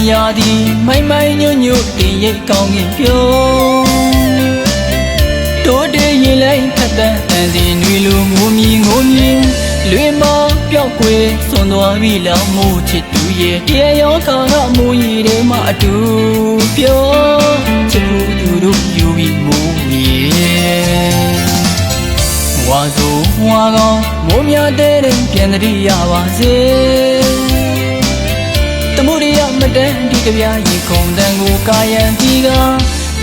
ရာသည်မိုင်းမိုင်းညွတ်ညွတ်တင်ရိတ်ကောင်းကင်ပြုံးတိုးတေးရင်လိုက်ဖက်တန်းအန်စီနွေလိုငိုမြည်လွင်မပြောက်ကွယ်စွန်သွားပြီလောင်မို့ချစ်သူရဲ့တရားရောခါကမိုးရီထဲမှာအတူပြောချစ်မှုသူတို့ယူပြီးမိုးမြေဝါဆိုဝါကောင်းမိုးများတဲ့ပြန်တည်းရပါစေတမှုရမတန်းဒီကြပြရေခုံတန်ကိုကာယံတီက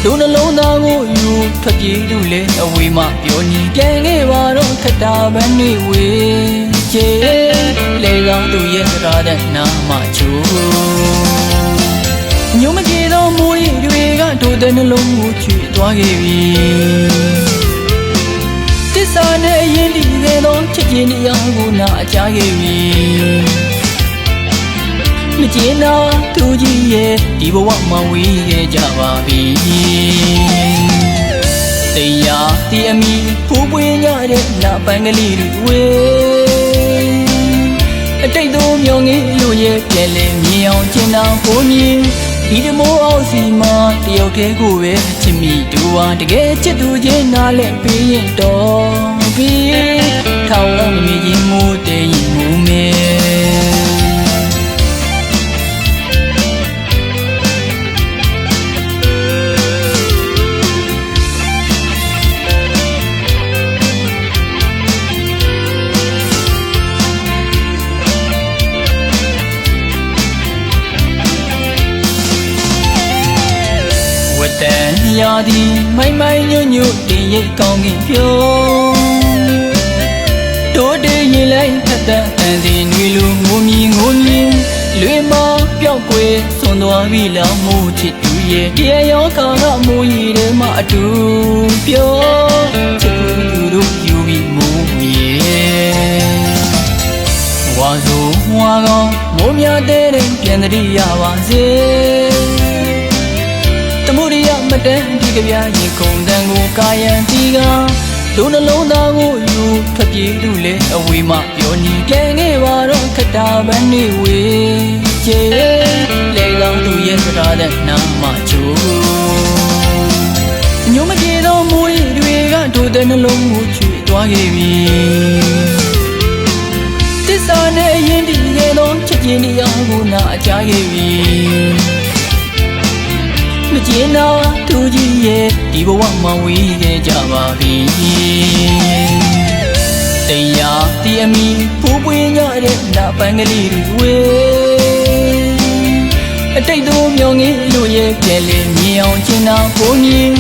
လူနှလုံးသားကိုယူထွက်ပြေးသူလေအဝေးမှပြောနေပြန်ခဲ့ပါတော့ခတာပန်းနေဝေးချေလေကောင်းသူရဲ့စကားတဲ့နာမချိုညုံမကြေသောမိုးရီတွေကတို့တဲ့နှလုံးကိုချွေသွားခဲ့ပြီတစ္ဆာနဲ့အရင်ဒီခဲ့သောချစ်ခြင်းတရားကိုနာအကြားခဲ့ပြီမကျင်နာသူကြီးရဲ့ဒီဘဝမှာဝေးခဲ့ကြပါပြီတရားတီအမီဖူးပွေးညတဲ့နာပန်းကလေးတွေဝေးအတိတ်တို့မျောငေးလို့ရဲ့ပြဲလဲမြင်အောင်ကျင်နာဖို့မြင်ဒီတမိုးအောင်စီမှာတယောက်တည်းကိုပဲချစ်မိတူဟာတကယ်ချစ်သူချင်းနားလဲပြီးရင်တော့ပြီးထောင်အောင်မမြင်မိုးတဲ့ရင်မိုးမဲတန်ရာသည်မိုင်းမိုင်းညွတ်ညွတ်တင်ရိတ်ကောင်းကင်ပြုံးတိုးတေးရင်လိုက်ဖက်တန်းအန်စီနွေလိုငိုမြည်လွင်မပြောက်ကွယ်စွန်သွားပြီလောင်မို့ချစ်သူရဲ့တရားရောခါကမိုးရီထဲမှာအတူပြောချစ်သူတို့ယူပြီးမိုးမြေဝါဆိုဝါကောင်းမိုးများတဲ့ပြန်တည်းရပါစေတမှုရမတန်းဒီကြပြရေခုံတန်ကိုကာယံတီကလူနှလုံးသားကိုယူထွက်ပြေးသူလေအဝေးမှပြောနေပြန်ခဲ့ပါတော့ခတာပန်းနေဝေးချေလေကောင်းသူရဲ့စကားတဲ့နာမချိုညုံမကြေသောမိုးရီတွေကတို့တဲ့နှလုံးကိုချွေသွားခဲ့ပြီတစ္ဆာနဲ့အရင်ဒီရဲ့သောချစ်ခြင်းတရားကိုနာအကြားခဲ့ပြီမကျင်နာသူကြီးရဲ့ဒီဘဝမှာဝေးခဲ့ကြပါပြီတရားတီအမီဖူးပွေးညတဲ့နာပန်းကလေးတွေဝေးအတိတ်တို့မျောငေးလို့ရဲ့ပြဲလဲမြင်အောင်ကျင်နာဖို့မြင်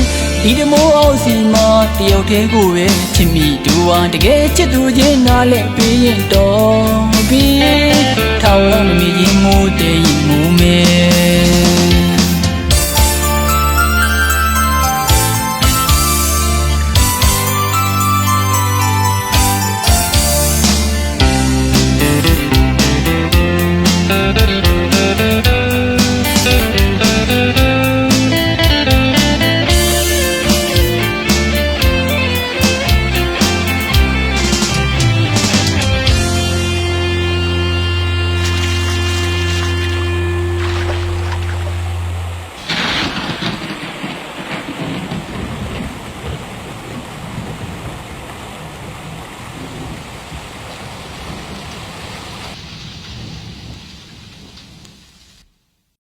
ဒီတမိုးအောင်စီမှာတယောက်တည်းကိုပဲချစ်မိတူဟာတကယ်ချစ်သူချင်းနားလဲပြီးရင်တော့ပြီးထောင်အောင်မမြင်မိုးတဲ့ရင်မိုးမဲ